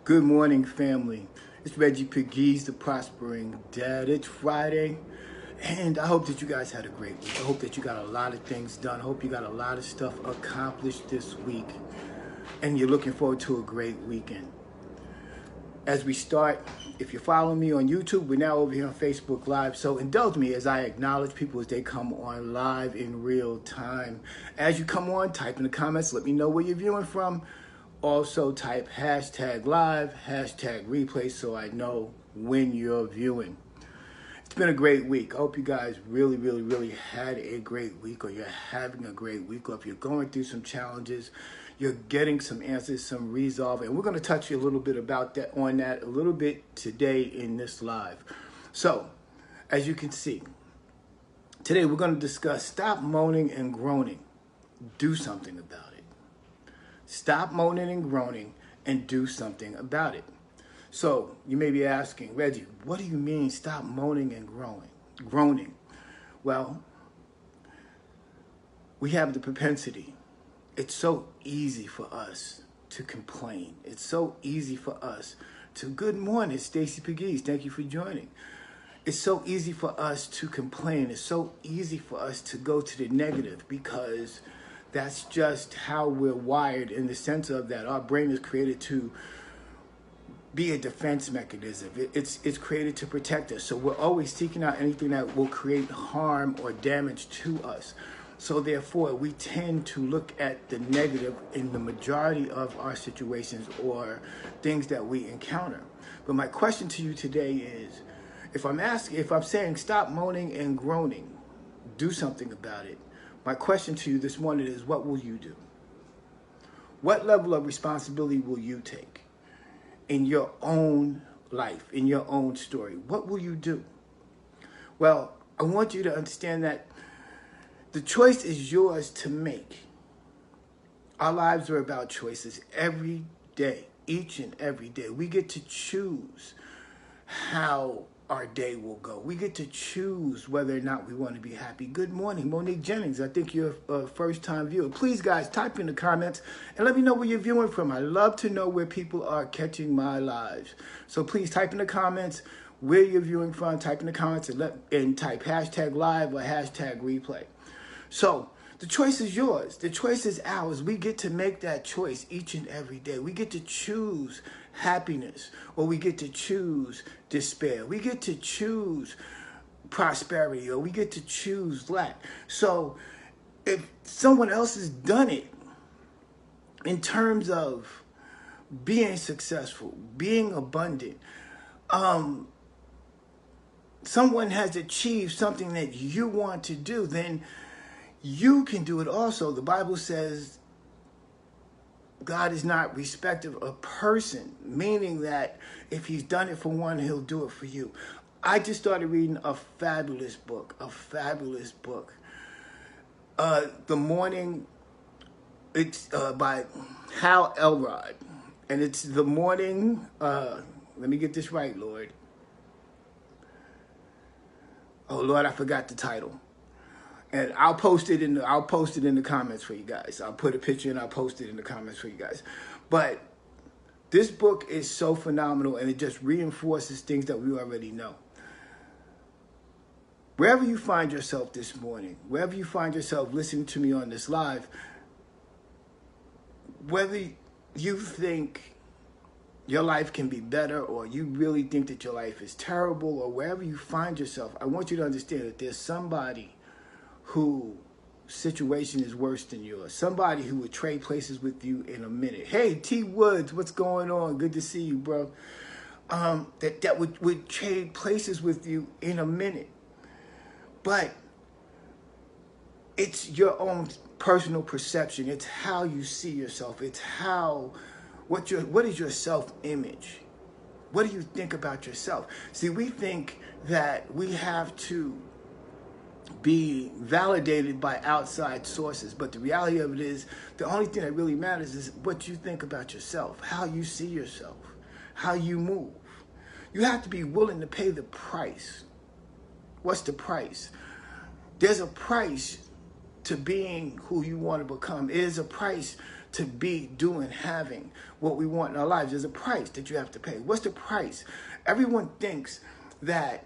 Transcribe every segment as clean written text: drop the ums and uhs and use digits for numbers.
Good morning, family. It's Reggie Pegues, the Prospering Dad. It's Friday, and I hope that you guys had a great week. I hope that you got a lot of things done. I hope you got a lot of stuff accomplished this week, and you're looking forward to a great weekend. As we start, if you're following me on YouTube, we're now over here on Facebook Live, so indulge me as I acknowledge people as they come on live in real time. As you come on, type in the comments, let me know where you're viewing from. Also type hashtag live, hashtag replay so I know when you're viewing. It's been a great week. I hope you guys really had a great week, or you're having a great week, or if you're going through some challenges, you're getting some answers, some resolve. And we're going to touch a little bit about that, on that a little bit today in this live. So, as you can see, today we're going to discuss stop moaning and groaning. Do something about it. Stop moaning and groaning and do something about it. So you may be asking, Reggie, what do you mean stop moaning and groaning? Well, we have the propensity. It's so easy for us to complain. It's so easy for us to, good morning, Stacy Pegues, thank you for joining. It's so easy for us to complain. It's so easy for us to go to the negative because that's just how we're wired, in the sense of that our brain is created to be a defense mechanism. It's created to protect us. So we're always seeking out anything that will create harm or damage to us. So therefore, we tend to look at the negative in the majority of our situations or things that we encounter. But my question to you today is, if I'm saying stop moaning and groaning, do something about it. My question to you this morning is, what will you do? What level of responsibility will you take in your own life, in your own story? What will you do? Well, I want you to understand that the choice is yours to make. Our lives are about choices every day, each and every day. We get to choose how our day will go. We get to choose whether or not we want to be happy. Good morning, Monique Jennings. I think you're a first-time viewer. Please, guys, type in the comments and let me know where you're viewing from. I love to know where people are catching my lives. So please type in the comments where you're viewing from. Type in the comments and type hashtag live or hashtag replay. So the choice is yours. The choice is ours. We get to make that choice each and every day. We get to choose happiness, or we get to choose despair. We get to choose prosperity, or we get to choose lack. So if someone else has done it in terms of being successful, being abundant, someone has achieved something that you want to do, then you can do it also. The Bible says God is not respective of person, meaning that if he's done it for one, he'll do it for you. I just started reading a fabulous book. The Morning, it's by Hal Elrod. And it's The Morning, let me get this right, Lord. Oh, Lord, I forgot the title. And I'll post it in the comments for you guys. I'll put a picture and I'll post it in the comments for you guys. But this book is so phenomenal, and it just reinforces things that we already know. Wherever you find yourself this morning, wherever you find yourself listening to me on this live, whether you think your life can be better, or you really think that your life is terrible, or wherever you find yourself, I want you to understand that there's somebody whose situation is worse than yours. Somebody who would trade places with you in a minute. Hey, T Woods, what's going on? Good to see you, bro. That would trade places with you in a minute. But it's your own personal perception. It's how you see yourself. It's what is your self-image? What do you think about yourself? See, we think that we have to be validated by outside sources, but the reality of it is the only thing that really matters is what you think about yourself, how you see yourself, how you move. You have to be willing to pay the price. What's the price? There's a price to being who you want to become. It is a price to be doing, having what we want in our lives. There's a price that you have to pay. What's the price? Everyone thinks that,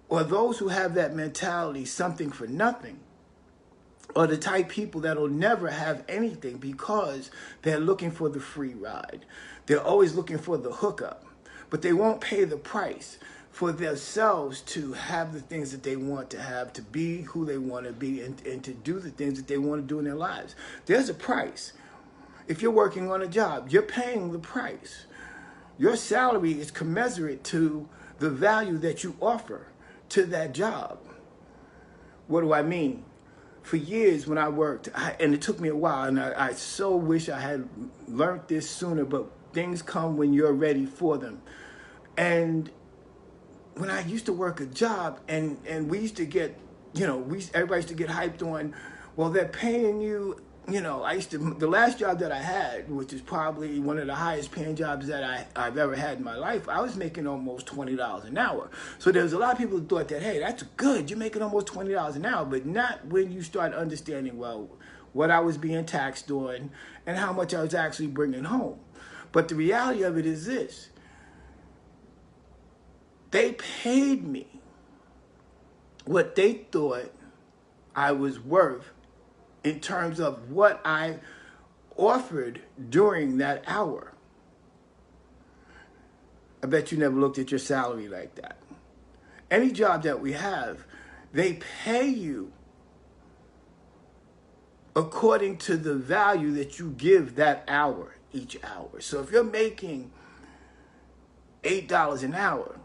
or those who have that mentality, something for nothing, or the type people that'll never have anything because they're looking for the free ride. They're always looking for the hookup, but they won't pay the price for themselves to have the things that they want to have, to be who they want to be, and to do the things that they want to do in their lives. There's a price. If you're working on a job, you're paying the price. Your salary is commensurate to the value that you offer to that job. What do I mean? For years when I worked, and it took me a while, and I so wish I had learned this sooner, but things come when you're ready for them. And when I used to work a job, and we used to get, everybody used to get hyped on, well, they're paying you, the last job that I had, which is probably one of the highest paying jobs that I've ever had in my life, I was making almost $20 an hour. So there's a lot of people who thought that, hey, that's good, you're making almost $20 an hour, but not when you start understanding, well, what I was being taxed on and how much I was actually bringing home. But the reality of it is this: they paid me what they thought I was worth in terms of what I offered during that hour. I bet you never looked at your salary like that. Any job that we have, they pay you according to the value that you give that hour, each hour. So if you're making $8 an hour,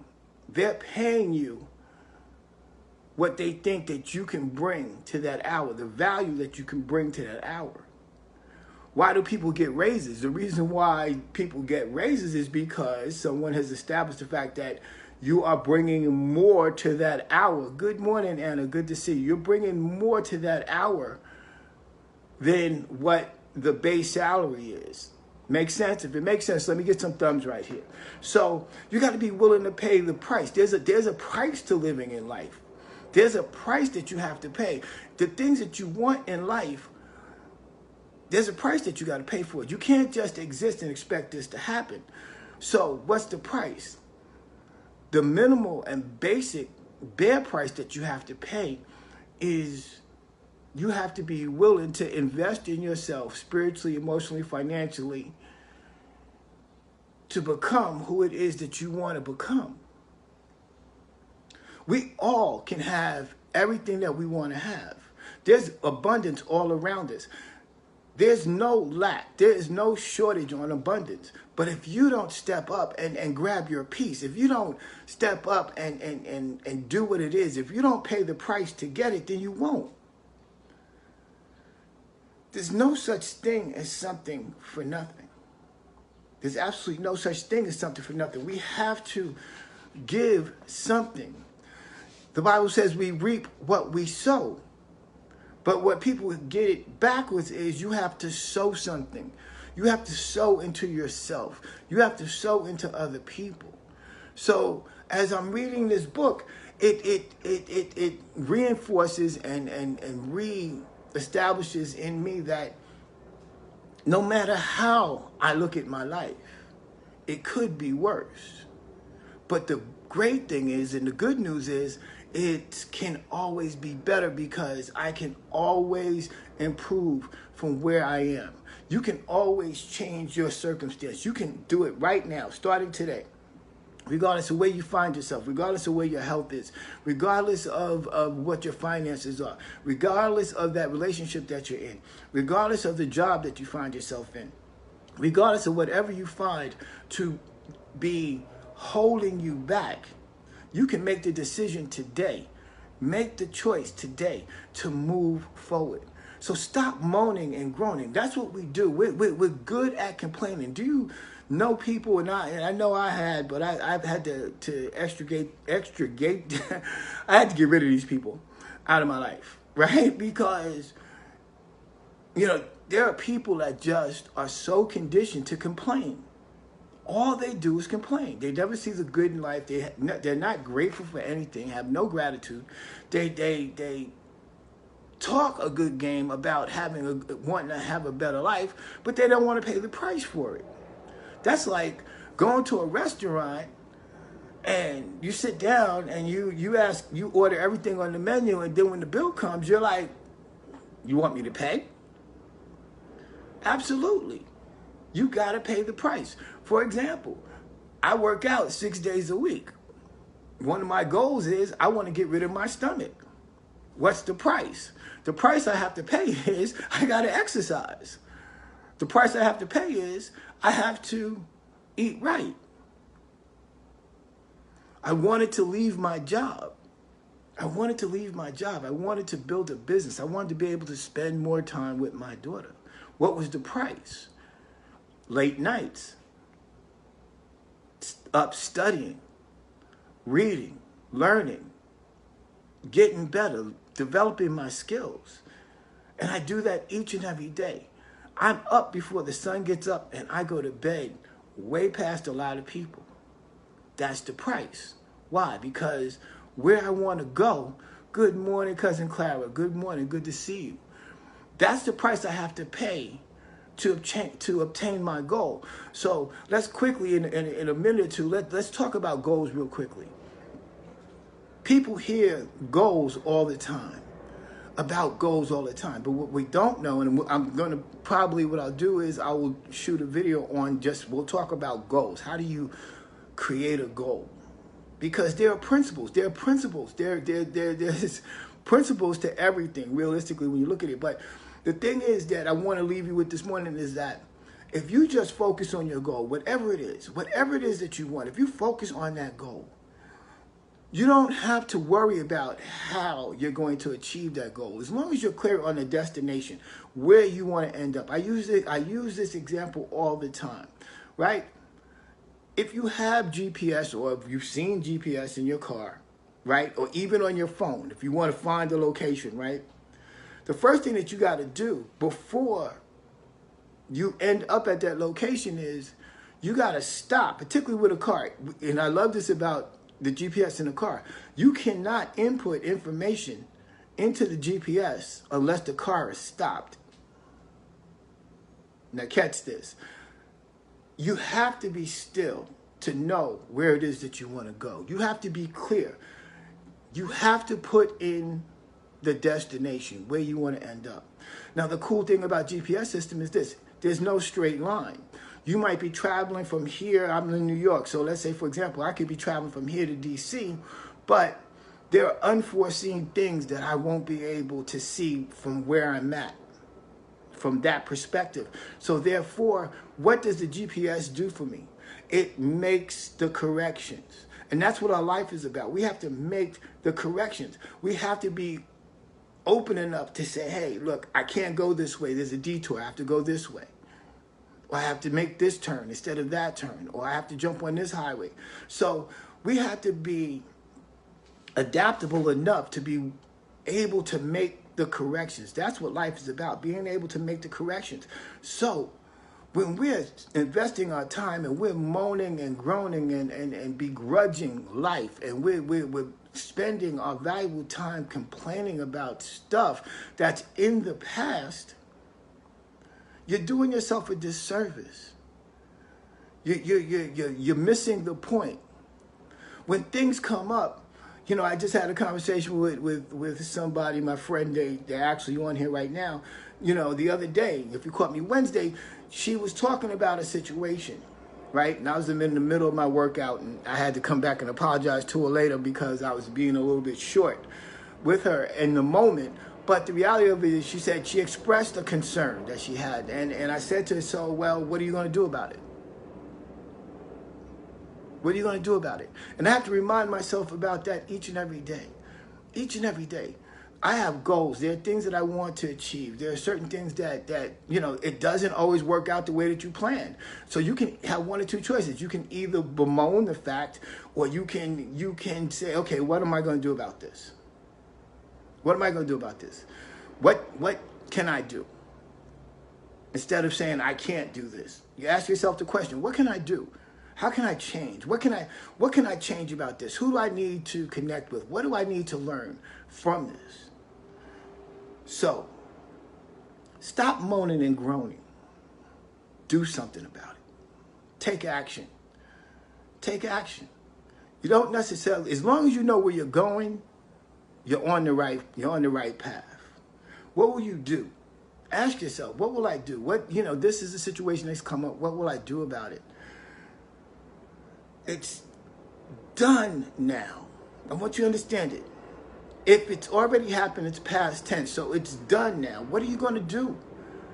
they're paying you what they think that you can bring to that hour, the value that you can bring to that hour. Why do people get raises? The reason why people get raises is because someone has established the fact that you are bringing more to that hour. Good morning, Anna. Good to see you. You're bringing more to that hour than what the base salary is. Makes sense? If it makes sense, let me get some thumbs right here. So you got to be willing to pay the price. There's a price to living in life. There's a price that you have to pay. The things that you want in life, there's a price that you got to pay for it. You can't just exist and expect this to happen. So what's the price? The minimal and basic bare price that you have to pay is you have to be willing to invest in yourself spiritually, emotionally, financially, to become who it is that you want to become. We all can have everything that we want to have. There's abundance all around us. There's no lack. There is no shortage on abundance. But if you don't step up and grab your piece, if you don't step up and do what it is, if you don't pay the price to get it, then you won't. There's no such thing as something for nothing. There's absolutely no such thing as something for nothing. We have to give something. The Bible says we reap what we sow. But what people get it backwards is you have to sow something. You have to sow into yourself. You have to sow into other people. So as I'm reading this book, it reinforces and re-establishes in me that no matter how I look at my life, it could be worse. But the great thing is, and the good news is, it can always be better because I can always improve from where I am. You can always change your circumstance. You can do it right now, starting today. Regardless of where you find yourself, regardless of where your health is, regardless of what your finances are, regardless of that relationship that you're in, regardless of the job that you find yourself in, regardless of whatever you find to be holding you back, you can make the decision today. Make the choice today to move forward. So stop moaning and groaning. That's what we do. We're good at complaining. Do you know people? And I know I had, but I've had to extricate. I had to get rid of these people out of my life, right? Because, there are people that just are so conditioned to complain. All they do is complain. They never see the good in life. They're not grateful for anything, have no gratitude. They talk a good game about wanting to have a better life, but they don't want to pay the price for it. That's like going to a restaurant and you sit down and you order everything on the menu, and then when the bill comes, you're like, you want me to pay? Absolutely. You got to pay the price. For example, I work out 6 days a week. One of my goals is I want to get rid of my stomach. What's the price? The price I have to pay is I got to exercise. The price I have to pay is I have to eat right. I wanted to leave my job. I wanted to leave my job. I wanted to build a business. I wanted to be able to spend more time with my daughter. What was the price? Late nights, up studying, reading, learning, getting better, developing my skills. And I do that each and every day. I'm up before the sun gets up, and I go to bed way past a lot of people. That's the price. Why? Because where I want to go, good morning, Cousin Clara, good morning, good to see you. That's the price I have to pay to obtain my goal. So let's quickly, in a minute or two, let's talk about goals real quickly. People hear goals all the time, about goals all the time. But what we don't know, and I'm going to probably, what I'll do is I will shoot a video on we'll talk about goals. How do you create a goal? Because there are principles. There's principles to everything, realistically, when you look at it. But the thing is that I want to leave you with this morning is that if you just focus on your goal, whatever it is that you want, if you focus on that goal, you don't have to worry about how you're going to achieve that goal. As long as you're clear on the destination, where you want to end up. I use this example all the time, right? If you have GPS, or if you've seen GPS in your car, right? Or even on your phone, if you want to find the location, right? The first thing that you got to do before you end up at that location is you got to stop, particularly with a car. And I love this about the GPS in the car. You cannot input information into the GPS unless the car is stopped. Now catch this. You have to be still to know where it is that you want to go. You have to be clear. You have to put in the destination, where you want to end up. Now, the cool thing about GPS system is this. There's no straight line. You might be traveling from here. I'm in New York. So let's say, for example, I could be traveling from here to DC, but there are unforeseen things that I won't be able to see from where I'm at, from that perspective. So therefore, what does the GPS do for me? It makes the corrections. And that's what our life is about. We have to make the corrections. We have to be open enough to say, hey, look, I can't go this way. There's a detour. I have to go this way. Or I have to make this turn instead of that turn. Or I have to jump on this highway. So we have to be adaptable enough to be able to make the corrections. That's what life is about, being able to make the corrections. So when we're investing our time and we're moaning and groaning and begrudging life, and we're spending our valuable time complaining about stuff that's in the past, you're doing yourself a disservice. You're missing the point. When things come up, you know, I just had a conversation with somebody, my friend, they're actually on here right now. You know, the other day, if you caught me Wednesday, she was talking about a situation, right? And I was in the middle of my workout, and I had to come back and apologize to her later because I was being a little bit short with her in the moment. But the reality of it is, she said she expressed a concern that she had. And I said to her, so, well, what are you going to do about it? What are you going to do about it? And I have to remind myself about that each and every day. Each and every day. I have goals. There are things that I want to achieve. There are certain things that you know, it doesn't always work out the way that you planned. So you can have one or two choices. You can either bemoan the fact, or you can say, okay, what am I going to do about this? What am I going to do about this? What can I do? Instead of saying, I can't do this. You ask yourself the question, what can I do? How can I change? What can I change about this? Who do I need to connect with? What do I need to learn from this? So, stop moaning and groaning. Do something about it. Take action. Take action. You don't necessarily, as long as you know where you're going, you're on the right path. What will you do? Ask yourself, what will I do? This is a situation that's come up. What will I do about it? It's done now. I want you to understand it. If it's already happened, it's past tense. So it's done now. What are you going to do?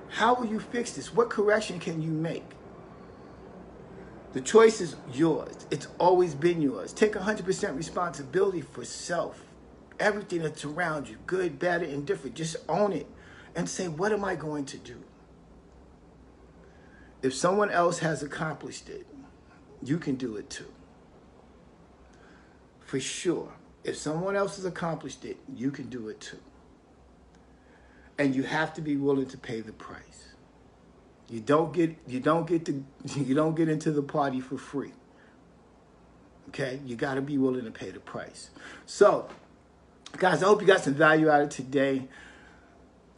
How will you fix this? What correction can you make? The choice is yours. It's always been yours. Take 100% responsibility for self. Everything that's around you, good, bad, and indifferent. Just own it and say, what am I going to do? If someone else has accomplished it, you can do it too. For sure. If someone else has accomplished it, you can do it too. And you have to be willing to pay the price. You don't get into the party for free. Okay? You got to be willing to pay the price. So, guys, I hope you got some value out of today.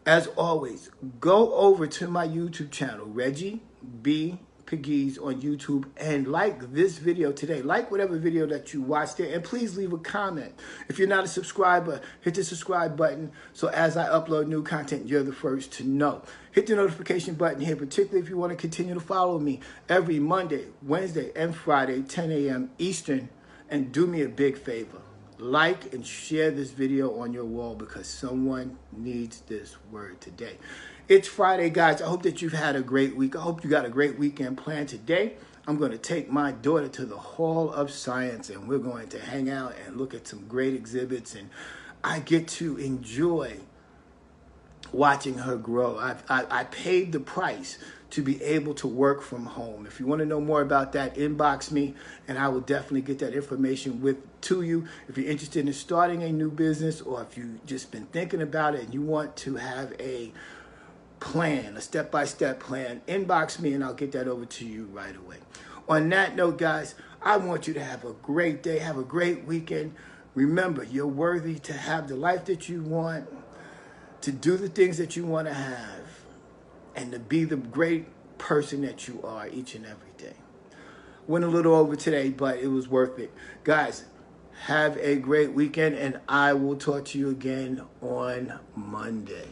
As always, go over to my YouTube channel, Reggie B. Pegues on YouTube, and like this video today. Like whatever video that you watched there, and please leave a comment. If you're not a subscriber, hit the subscribe button so as I upload new content, you're the first to know. Hit the notification button here, particularly if you want to continue to follow me every Monday, Wednesday, and Friday, 10 a.m. Eastern. And do me a big favor. Like and share this video on your wall because someone needs this word today. It's Friday, guys. I hope that you've had a great week. I hope you got a great weekend planned today. I'm going to take my daughter to the Hall of Science, and we're going to hang out and look at some great exhibits, and I get to enjoy watching her grow. I paid the price to be able to work from home. If you want to know more about that, inbox me, and I will definitely get that information to you. If you're interested in starting a new business, or if you've just been thinking about it and you want to have a plan, a step-by-step plan, inbox me and I'll get that over to you right away. On that note, guys, I want you to have a great day, have a great weekend. Remember, you're worthy to have the life that you want, to do the things that you want to have, and to be the great person that you are each and every day. Went a little over today, but it was worth it. Guys, have a great weekend, and I will talk to you again on Monday.